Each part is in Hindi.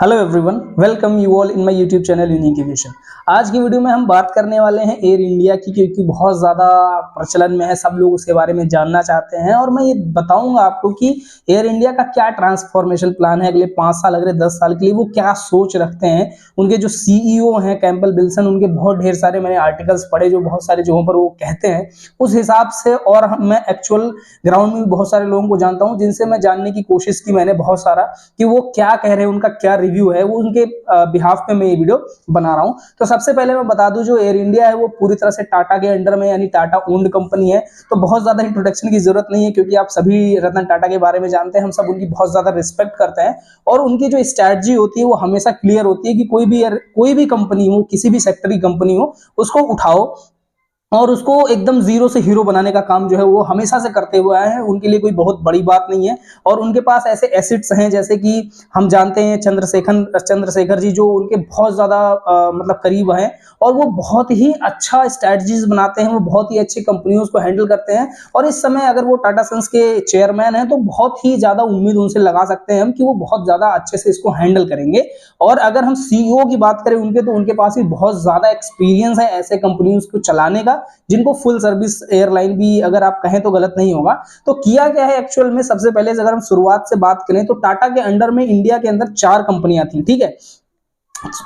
Hello everyone, welcome you all in my YouTube channel unique aviation. आज की वीडियो में हम बात करने वाले हैं एयर इंडिया की, क्योंकि बहुत ज़्यादा प्रचलन में है, सब लोग उसके बारे में जानना चाहते हैं। और मैं ये बताऊंगा आपको कि एयर इंडिया का क्या ट्रांसफॉर्मेशन प्लान है अगले 5 साल, अगले 10 साल के लिए, वो क्या सोच रखते हैं। उनके जो सीईओ हैं कैंपबेल विल्सन, उनके बहुत ढेर सारे मैंने आर्टिकल्स पढ़े जो बहुत सारे जगहों पर वो कहते हैं उस हिसाब से। और मैं एक्चुअल ग्राउंड में भी बहुत सारे लोगों को जानता हूँ जिनसे मैं जानने की कोशिश की मैंने बहुत सारा, कि वो क्या कह रहे हैं, उनका क्या रिव्यू है, वो उनके बिहाफ पे मैं ये वीडियो बना रहा हूं। तो सबसे पहले मैं बता दूं, जो एयर इंडिया है वो पूरी तरह से टाटा के अंडर में, यानी टाटा ओन्ड कंपनी है। तो बहुत ज्यादा इंट्रोडक्शन की जरूरत नहीं है, क्योंकि आप सभी रतन टाटा के बारे में जानते हैं, हम सब उनकी बहुत ज्यादा रिस्पेक्ट करते हैं। और उनकी जो स्ट्रैटेजी होती है वो हमेशा क्लियर होती है कि कोई भी कंपनी हो, किसी भी सेक्टर की कंपनी हो, उसको उठाओ और उसको एकदम जीरो से हीरो बनाने का काम जो है वो हमेशा से करते हुए आए हैं। उनके लिए कोई बहुत बड़ी बात नहीं है। और उनके पास ऐसे एसेट्स हैं, जैसे कि हम जानते हैं चंद्रशेखर जी, जो उनके बहुत ज्यादा मतलब करीब हैं, और वो बहुत ही अच्छा स्ट्रैटेजीज बनाते हैं, वो बहुत ही अच्छी कंपनियों को हैंडल करते हैं। और इस समय अगर वो टाटा सन्स के चेयरमैन हैं, तो बहुत ही ज्यादा उम्मीद उनसे लगा सकते हैं हम कि वो बहुत ज्यादा अच्छे से इसको हैंडल करेंगे। और अगर हम सीईओ की बात करें उनके, तो उनके पास भी बहुत ज्यादा एक्सपीरियंस है ऐसे कंपनियों को चलाने का, जिनको फुल सर्विस एयरलाइन भी अगर आप कहें तो गलत नहीं होगा। तो किया क्या है एक्चुअल में, सबसे पहले अगर हम शुरुआत से बात करें तो टाटा के अंडर में इंडिया के अंदर 4 कंपनियां थी, ठीक है।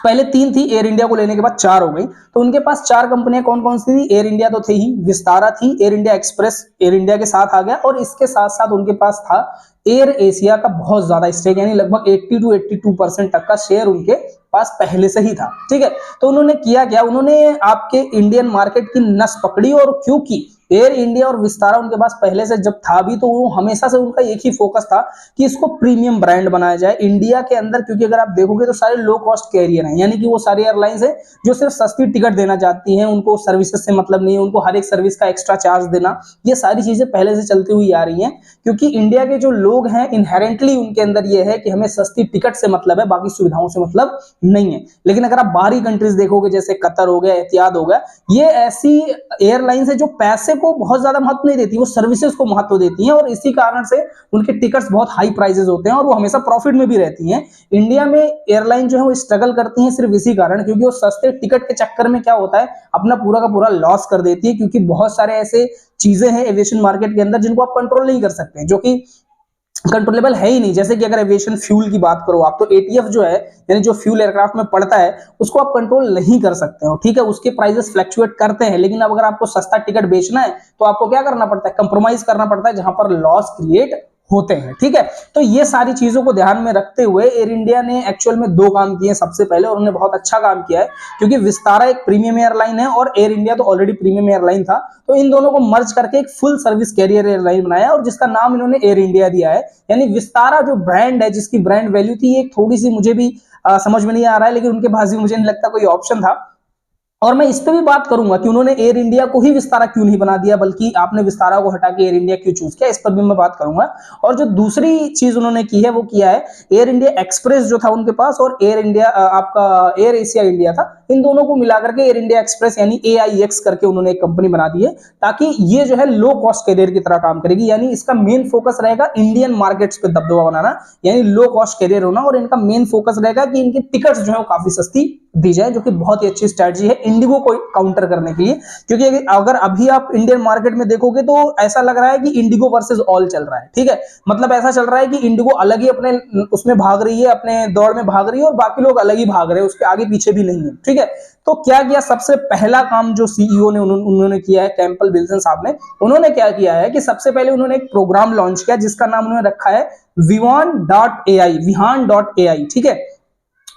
पहले 3 थी, एयर इंडिया को लेने के बाद 4 हो गई। तो उनके पास 4 कंपनियां कौन कौन सी थी? एयर इंडिया तो थी ही, विस्तारा थी, air India express air India के साथ आ गया, और इसके साथ साथ उनके पास था एयर एशिया का बहुत ज्यादा स्टेक, यानी लगभग 80 to 82% तक का शेयर उनके पास पहले से ही था, ठीक है। तो उन्होंने किया क्या, उन्होंने आपके इंडियन मार्केट की नस पकड़ी। और क्योंकि एयर इंडिया और विस्तारा उनके पास पहले से जब था भी, तो वो हमेशा से उनका एक ही फोकस था कि इसको प्रीमियम ब्रांड बनाया जाए इंडिया के अंदर। क्योंकि अगर आप देखोगे तो सारे लो कॉस्ट कैरियर हैं, यानी कि वो सारी एयरलाइंस हैं जो सिर्फ सस्ती टिकट देना चाहती हैं, उनको सर्विसेज से मतलब नहीं है, उनको हर एक सर्विस का एक्स्ट्रा चार्ज देना, ये सारी चीजें पहले से चलती हुई आ रही हैं। क्योंकि इंडिया के जो लोग हैं इनहेरेंटली उनके अंदर ये है कि हमें सस्ती टिकट से मतलब है, बाकी सुविधाओं से मतलब नहीं है। लेकिन अगर आप बाहरी कंट्रीज देखोगे, जैसे कतर हो गया, एतिहाद हो गया, ये ऐसी एयरलाइंस है जो पैसे को बहुत ज्यादा महत्व नहीं देती, वो सर्विसेज को महत्व देती हैं। और इसी कारण से उनके टिकट्स बहुत हाई प्राइसेस होते हैं और वो हमेशा प्रॉफिट में भी रहती हैं। इंडिया में एयरलाइन जो है वो स्ट्रगल करती हैं सिर्फ इसी कारण, क्योंकि वो सस्ते टिकट के चक्कर में क्या होता है, अपना पूरा का पूरा लॉस कर देती है। क्योंकि बहुत सारे ऐसे चीजें हैं एविएशन मार्केट के अंदर जिनको आप कंट्रोल नहीं कर सकते, जो कि कंट्रोलेबल है ही नहीं। जैसे कि अगर एविएशन फ्यूल की बात करो आप, तो एटीएफ जो है, यानी जो फ्यूल एयरक्राफ्ट में पड़ता है, उसको आप कंट्रोल नहीं कर सकते हो, ठीक है। उसके प्राइसेस फ्लक्चुएट करते हैं, लेकिन अब अगर आपको सस्ता टिकट बेचना है तो आपको क्या करना पड़ता है, कंप्रोमाइज करना पड़ता है, जहां पर लॉस क्रिएट होते हैं, ठीक है। तो ये सारी चीजों को ध्यान में रखते हुए एयर इंडिया ने एक्चुअल में 2 काम किए सबसे पहले, और उन्होंने बहुत अच्छा काम किया है। क्योंकि विस्तारा एक प्रीमियम एयरलाइन है और एयर इंडिया तो ऑलरेडी प्रीमियम एयरलाइन था, तो इन दोनों को मर्ज करके एक फुल सर्विस कैरियर एयरलाइन बनाया, और जिसका नाम इन्होंने एयर इंडिया दिया है। यानी विस्तारा जो ब्रांड है, जिसकी ब्रांड वैल्यू थी, एक थोड़ी सी मुझे भी समझ में नहीं आ रहा है, लेकिन उनके पास भी मुझे नहीं लगता कोई ऑप्शन था। और मैं इस पे भी बात करूंगा कि उन्होंने एयर इंडिया को ही विस्तारा क्यों नहीं बना दिया, बल्कि आपने विस्तारा को हटा के एयर इंडिया क्यों चूज किया, इस पर भी मैं बात करूंगा। और जो दूसरी चीज उन्होंने की है वो किया है, एयर इंडिया एक्सप्रेस जो था उनके पास, और एयर इंडिया आपका एयर एशिया इंडिया था, इन दोनों को मिलाकर के एयर इंडिया एक्सप्रेस यानी AIX करके उन्होंने एक कंपनी बना दी है, ताकि ये जो है लो कॉस्ट कैरियर की तरह काम करेगी। यानी इसका मेन फोकस रहेगा इंडियन मार्केट्स पे दबदबा बनाना, यानी लो कॉस्ट कैरियर होना। और इनका मेन फोकस रहेगा कि इनकी टिकट्स जो है वो काफी सस्ती दी जाए, जो कि बहुत ही अच्छी स्ट्रेटजी है इंडिगो को काउंटर करने के लिए। क्योंकि अगर अभी आप इंडियन मार्केट में देखोगे तो ऐसा लग रहा है कि इंडिगो वर्सेस ऑल चल रहा है, ठीक है। मतलब ऐसा चल रहा है कि इंडिगो अलग ही अपने उसमें भाग रही है, अपने दौड़ में भाग रही है, और बाकी लोग अलग ही भाग रहे हैं, उसके आगे पीछे भी नहीं है, ठीक है। तो क्या किया, सबसे पहला काम जो सीईओ ने उन्होंने किया है, कैंपबेल विल्सन साहब ने, उन्होंने क्या किया है कि सबसे पहले उन्होंने एक प्रोग्राम लॉन्च किया, जिसका नाम उन्होंने रखा है विहान.ai, ठीक है।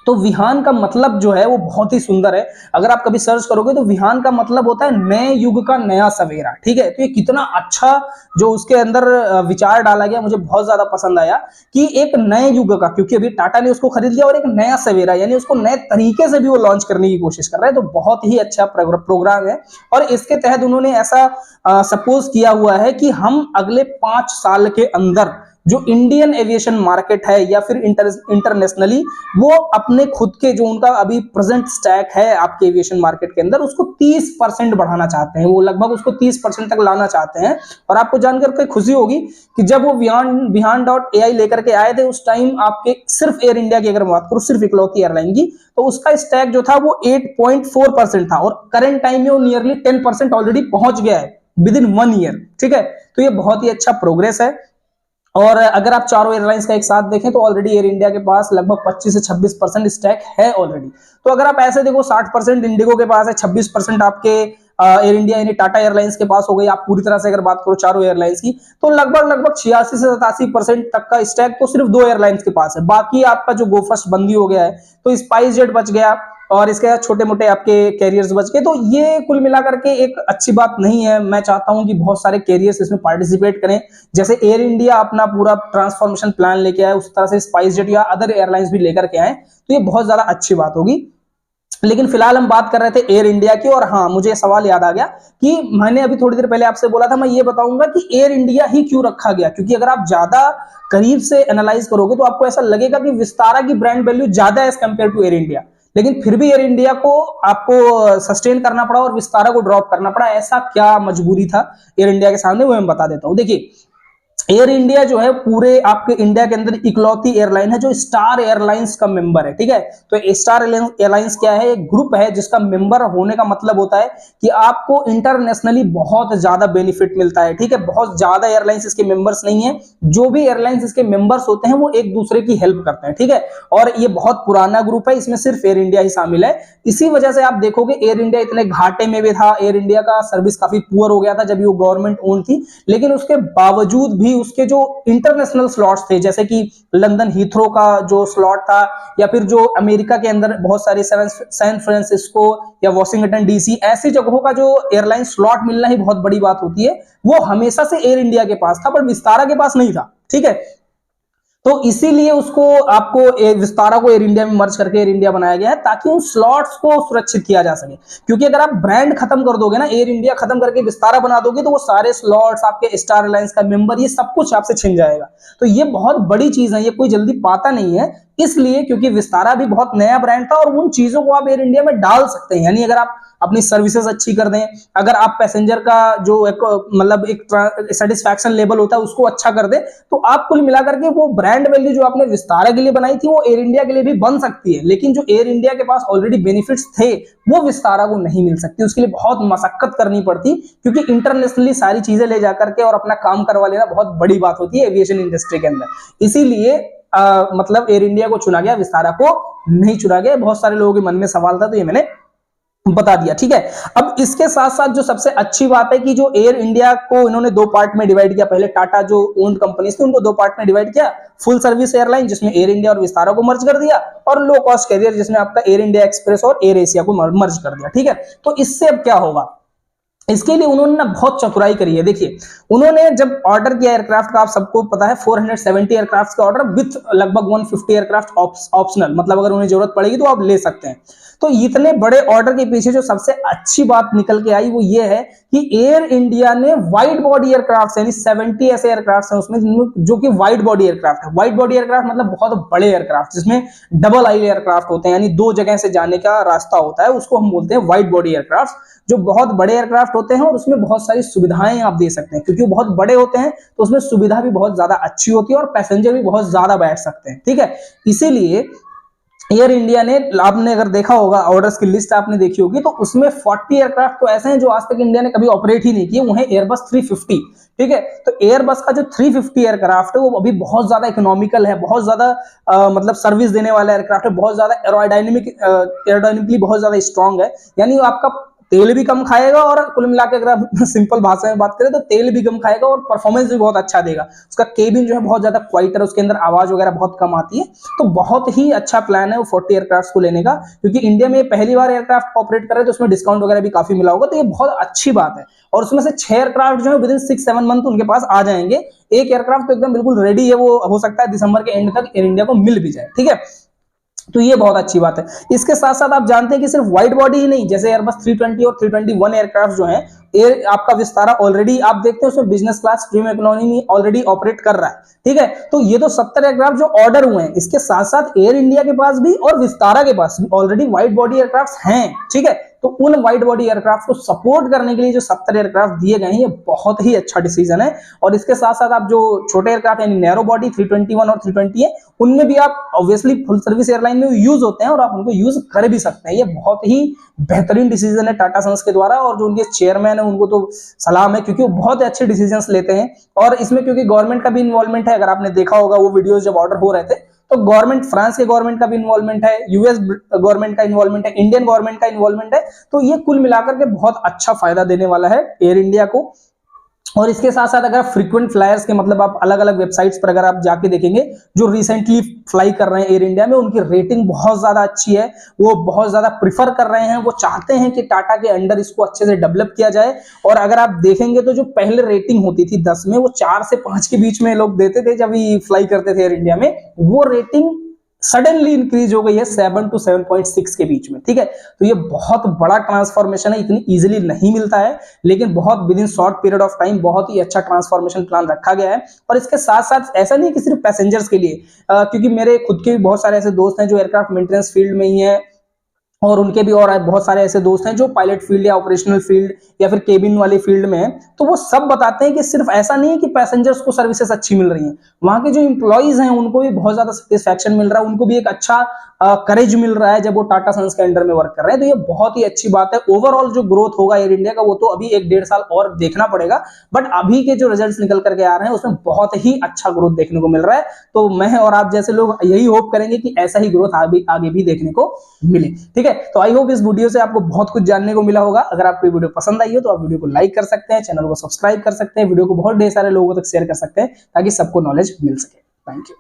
तो विहान का मतलब जो है वो बहुत ही सुंदर है। अगर आप कभी सर्च करोगे तो विहान का मतलब होता है नए युग का नया सवेरा, ठीक है। तो ये कितना अच्छा जो उसके अंदर विचार डाला गया, मुझे बहुत ज्यादा पसंद आया कि एक नए युग का, क्योंकि अभी टाटा ने उसको खरीद लिया, और एक नया सवेरा यानी उसको नए तरीके से भी वो लॉन्च करने की कोशिश कर रहा है। तो बहुत ही अच्छा प्रोग्राम है। और इसके तहत उन्होंने ऐसा सपोज किया हुआ है कि हम अगले 5 साल के अंदर जो इंडियन एविएशन मार्केट है या फिर इंटरनेशनली, वो अपने खुद के जो उनका अभी प्रेजेंट स्टैक है आपके एविएशन मार्केट के अंदर, उसको 30% बढ़ाना चाहते हैं। वो लगभग उसको 30% तक लाना चाहते हैं। और आपको जानकर के खुशी होगी कि जब वो Vihaan.ai लेकर के आए थे, उस टाइम आपके सिर्फ एयर इंडिया की अगर बात करूं, सिर्फ इकलौती एयरलाइन की, तो उसका स्टैक जो था वो 8.4% था और करंट टाइम में वो नियरली 10% ऑलरेडी पहुंच गया है विद इन 1 ईयर। ठीक है, तो ये बहुत ही अच्छा प्रोग्रेस है। और अगर आप चारों एयरलाइंस का एक साथ देखें तो ऑलरेडी एयर इंडिया के पास लगभग 25 से 26% स्टैक है ऑलरेडी। तो अगर आप ऐसे देखो, 60% इंडिगो के पास है, 26% आपके एयर इंडिया यानी टाटा एयरलाइंस के पास हो गई। आप पूरी तरह से अगर बात करो चारों एयरलाइंस की, तो लगभग 86 से 87% तक का स्टैक तो सिर्फ 2 एयरलाइंस के पास है। बाकी आपका जो गो फर्स्ट बंदी हो गया है, तो स्पाइस जेट बच गया और इसके साथ छोटे मोटे आपके कैरियर्स बच गए। तो ये कुल मिलाकर के एक अच्छी बात नहीं है। मैं चाहता हूं कि बहुत सारे कैरियर्स इसमें पार्टिसिपेट करें। जैसे एयर इंडिया अपना पूरा ट्रांसफॉर्मेशन प्लान लेके आए, उस तरह से स्पाइस जेट या अदर एयरलाइंस भी लेकर के आए, तो ये बहुत ज्यादा अच्छी बात होगी। लेकिन फिलहाल हम बात कर रहे थे एयर इंडिया की। और हाँ, मुझे सवाल याद आ गया कि मैंने अभी थोड़ी देर पहले आपसे बोला था, मैं ये बताऊंगा कि एयर इंडिया ही क्यों रखा गया। क्योंकि अगर आप ज्यादा करीब से एनालाइज करोगे तो आपको ऐसा लगेगा कि विस्तारा की ब्रांड वैल्यू ज्यादा है as compare to Air India, लेकिन फिर भी एयर इंडिया को आपको सस्टेन करना पड़ा और विस्तारा को ड्रॉप करना पड़ा। ऐसा क्या मजबूरी था एयर इंडिया के सामने, वो मैं बता देता हूं। देखिए, एयर इंडिया जो है पूरे आपके इंडिया के अंदर इकलौती एयरलाइन है जो स्टार एयरलाइंस का मेंबर है। ठीक है, तो स्टार एयरलाइंस क्या है? एक ग्रुप है जिसका मेंबर होने का मतलब होता है कि आपको इंटरनेशनली बहुत ज्यादा बेनिफिट मिलता है। ठीक है, बहुत ज्यादा एयरलाइंस इसके मेंबर्स नहीं है। जो भी एयरलाइंस इसके मेंबर्स होते हैं वो एक दूसरे की हेल्प करते हैं। ठीक है, और ये बहुत पुराना ग्रुप है, इसमें सिर्फ एयर इंडिया ही शामिल है। इसी वजह से आप देखोगे एयर इंडिया इतने घाटे में भी था, एयर इंडिया का सर्विस काफी पुअर हो गया था जब ये गवर्नमेंट ओन थी, लेकिन उसके बावजूद भी उसके जो इंटरनेशनल स्लॉट्स थे, जैसे कि लंदन हीथ्रो का जो स्लॉट था, या फिर जो अमेरिका के अंदर बहुत सारे सैन फ्रांसिस्को या वॉशिंगटन डीसी, ऐसी जगहों का जो एयरलाइन स्लॉट मिलना ही बहुत बड़ी बात होती है, वो हमेशा से एयर इंडिया के पास था, पर विस्तारा के पास नहीं था। ठीक है, तो इसीलिए उसको आपको विस्तारा को एयर इंडिया में मर्ज करके एयर इंडिया बनाया गया है, ताकि उन स्लॉट्स को सुरक्षित किया जा सके। क्योंकि अगर आप ब्रांड खत्म कर दोगे ना, एयर इंडिया खत्म करके विस्तारा बना दोगे, तो वो सारे स्लॉट्स, आपके स्टार एयरलाइंस का मेंबर, ये सब कुछ आपसे छिन जाएगा। तो ये बहुत बड़ी चीज है, ये कोई जल्दी पाता नहीं है। इसलिए क्योंकि विस्तारा भी बहुत नया ब्रांड था और उन चीजों को आप एयर इंडिया में डाल सकते हैं। यानी अगर आप अपनी सर्विसेज अच्छी कर दें, अगर आप पैसेंजर का जो एक मतलब एक सेटिस्फैक्शन लेवल होता है उसको अच्छा कर दें, तो आप कुल मिलाकर के वो ब्रांड वैल्यू जो आपने विस्तारा के लिए बनाई थी वो एयर इंडिया के लिए भी बन सकती है। लेकिन जो एयर इंडिया के पास ऑलरेडी बेनिफिट्स थे वो विस्तारा को नहीं मिल सकती, उसके लिए बहुत मशक्कत करनी पड़ती, क्योंकि इंटरनेशनली सारी चीजें ले जाकर के और अपना काम करवा लेना बहुत बड़ी बात होती है एविएशन इंडस्ट्री के अंदर। इसीलिए मतलब एयर इंडिया को चुना गया, विस्तारा को नहीं चुना गया। बहुत सारे लोगों के मन में सवाल था, तो ये मैंने बता दिया। ठीक है, अब इसके साथ साथ जो सबसे अच्छी बात है कि जो एयर इंडिया को इन्होंने 2 पार्ट में डिवाइड किया। पहले टाटा जो ओन्ड कंपनीज थी उनको 2 पार्ट में डिवाइड किया, फुल सर्विस एयरलाइन जिसमें एयर इंडिया और विस्तारा को मर्ज कर दिया, और लो कॉस्ट कैरियर जिसमें आपका एयर इंडिया एक्सप्रेस और एयर एशिया को मर्ज कर दिया। ठीक है, तो इससे अब क्या होगा, इसके लिए उन्होंने ना बहुत चतुराई करी है। देखिए, उन्होंने जब ऑर्डर किया एयरक्राफ्ट का, आप सबको पता है 470 एयरक्राफ्ट का ऑर्डर विथ लगभग 150 एयरक्राफ्ट ऑप्शनल, मतलब अगर उन्हें जरूरत पड़ेगी तो आप ले सकते हैं। तो इतने बड़े ऑर्डर के पीछे जो सबसे अच्छी बात निकल के आई वो ये है कि एयर इंडिया ने वाइड बॉडी एयरक्राफ्ट यानी 70 ऐसे एयरक्राफ्ट हैं उसमें जो कि वाइड बॉडी एयरक्राफ्ट है। वाइड बॉडी एयरक्राफ्ट मतलब बहुत बड़े एयरक्राफ्ट जिसमें डबल आइल एयरक्राफ्ट होते हैं, यानी 2 जगह से जाने का रास्ता होता है, उसको हम बोलते हैं वाइड बॉडी एयरक्राफ्ट, जो बहुत बड़े एयरक्राफ्ट होते हैं और उसमें बहुत सारी सुविधाएं आप दे सकते हैं। क्योंकि वो बहुत बड़े होते हैं तो उसमें सुविधा भी बहुत ज्यादा अच्छी होती है और पैसेंजर भी बहुत ज्यादा बैठ सकते हैं। ठीक है, इसीलिए एयर इंडिया ने, आपने अगर देखा होगा ऑर्डर्स की लिस्ट आपने देखी होगी, तो उसमें 40 एयरक्राफ्ट तो ऐसे हैं जो आज तक इंडिया ने कभी ऑपरेट ही नहीं किए, वो है एयरबस 350। ठीक है, तो एयरबस का जो 350 एयरक्राफ्ट है वो अभी बहुत ज्यादा इकोनॉमिकल है, बहुत ज्यादा मतलब सर्विस देने वाला एयरक्राफ्ट है, बहुत ज्यादा एरोडायनेमिकली बहुत ज्यादा स्ट्रॉन्ग है। यानी आपका तेल भी कम खाएगा और कुल मिलाकर अगर आप सिंपल भाषा में बात करें तो तेल भी कम खाएगा और परफॉर्मेंस भी बहुत अच्छा देगा। उसका केबिन जो है बहुत ज्यादा क्वाइटर, उसके अंदर आवाज वगैरह बहुत कम आती है। तो बहुत ही अच्छा प्लान है वो 40 एयरक्राफ्ट को लेने का, क्योंकि इंडिया में पहली बार एयरक्राफ्ट ऑपरेट कर रहे हैं तो उसमें डिस्काउंट वगैरह भी काफी मिला होगा, तो ये बहुत अच्छी बात है। और उसमें से 6 एयरक्राफ्ट जो है विद इन 6-7 मंथ उनके पास आ जाएंगे। एक एयरक्राफ्ट तो एकदम बिल्कुल रेडी है, वो हो सकता है दिसंबर के एंड तक एयर इंडिया को मिल भी जाए। ठीक है, तो ये बहुत अच्छी बात है। इसके साथ साथ आप जानते हैं कि सिर्फ वाइड बॉडी ही नहीं, जैसे एयरबस 320 और 321 एयरक्राफ्ट जो हैं, एयर आपका विस्तारा ऑलरेडी आप देखते हैं उसमें बिजनेस क्लास प्रीमियम इकोनॉमी में ऑलरेडी ऑपरेट कर रहा है, ठीक है। तो ये तो 70 एयरक्राफ्ट जो ऑर्डर हुए हैं, इसके साथ साथ एयर इंडिया के पास भी और विस्तारा के पास भी ऑलरेडी वाइड बॉडी एयरक्राफ्ट हैं, ठीक है। तो उन वाइड बॉडी एयरक्राफ्ट को सपोर्ट करने के लिए जो 70 एयरक्राफ्ट दिए गए हैं, ये बहुत ही अच्छा डिसीजन है। और इसके साथ साथ आप जो छोटे एयरक्राफ्ट यानी नैरो बॉडी 321 और 320 है, उनमें भी आप ऑब्वियसली फुल सर्विस एयरलाइन में यूज होते हैं और आप उनको यूज कर भी सकते हैं। ये बहुत ही बेहतरीन डिसीजन है टाटा सन्स के द्वारा, और जो उनके चेयरमैन है उनको तो सलाम है, क्योंकि वो बहुत अच्छे डिसीजन लेते हैं। और इसमें क्योंकि गवर्नमेंट का भी इन्वॉल्वमेंट है, अगर आपने देखा होगा वो वीडियोस जब ऑर्डर हो रहे थे, तो गवर्नमेंट, फ्रांस के गवर्नमेंट का भी इन्वॉल्वमेंट है, यूएस गवर्नमेंट का इन्वॉल्वमेंट है, इंडियन गवर्नमेंट का इन्वॉल्वमेंट है। तो ये कुल मिलाकर के बहुत अच्छा फायदा देने वाला है एयर इंडिया को। और इसके साथ साथ अगर फ्रीक्वेंट फ्लायर्स के, मतलब आप अलग अलग वेबसाइट्स पर अगर आप जाके देखेंगे जो रिसेंटली फ्लाई कर रहे हैं एयर इंडिया में, उनकी रेटिंग बहुत ज्यादा अच्छी है, वो बहुत ज्यादा प्रिफर कर रहे हैं, वो चाहते हैं कि टाटा के अंडर इसको अच्छे से डेवलप किया जाए। और अगर आप देखेंगे तो जो पहले रेटिंग होती थी 10 में, वो 4 से 5 के बीच में लोग देते थे जब ये फ्लाई करते थे एयर इंडिया में, वो रेटिंग सडनली इंक्रीज हो गई है 7 to 7.6 के बीच में, ठीक है। तो ये बहुत बड़ा ट्रांसफॉर्मेशन है, इतनी इजीली नहीं मिलता है, लेकिन बहुत with in short period of time बहुत ही अच्छा ट्रांसफॉर्मेशन प्लान रखा गया है। और इसके साथ साथ ऐसा नहीं कि सिर्फ पैसेंजर्स के लिए, क्योंकि मेरे खुद के भी बहुत सारे ऐसे दोस्त हैं जो एयरक्राफ्ट मेंटेनेंस फील्ड में ही है, और उनके भी और बहुत सारे ऐसे दोस्त हैं जो पायलट फील्ड या ऑपरेशनल फील्ड या फिर केबिन वाली फील्ड में है। तो वो सब बताते हैं कि सिर्फ ऐसा नहीं है कि पैसेंजर्स को सर्विसेज अच्छी मिल रही हैं, वहां के जो इंप्लॉइज हैं उनको भी बहुत ज्यादा सेटिस्फैक्शन मिल रहा है, उनको भी एक अच्छा करेज मिल रहा है जब वो टाटा सन्स के अंडर में वर्क कर रहे हैं। तो ये बहुत ही अच्छी बात है। ओवरऑल जो ग्रोथ होगा एयर इंडिया का, वो तो अभी 1-1.5 साल और देखना पड़ेगा, बट अभी के जो रिजल्ट्स निकल करके आ रहे हैं उसमें बहुत ही अच्छा ग्रोथ देखने को मिल रहा है। तो मैं और आप जैसे लोग यही होप करेंगे कि ऐसा ही ग्रोथ आगे भी देखने को मिले, ठीक है। तो आई होप इस वीडियो से आपको बहुत कुछ जानने को मिला होगा। अगर आपको वीडियो पसंद आई हो तो आप वीडियो को लाइक कर सकते हैं, चैनल को सब्सक्राइब कर सकते हैं, वीडियो को बहुत ढेर सारे लोगों तक शेयर कर सकते हैं ताकि सबको नॉलेज मिल सके। Thank you.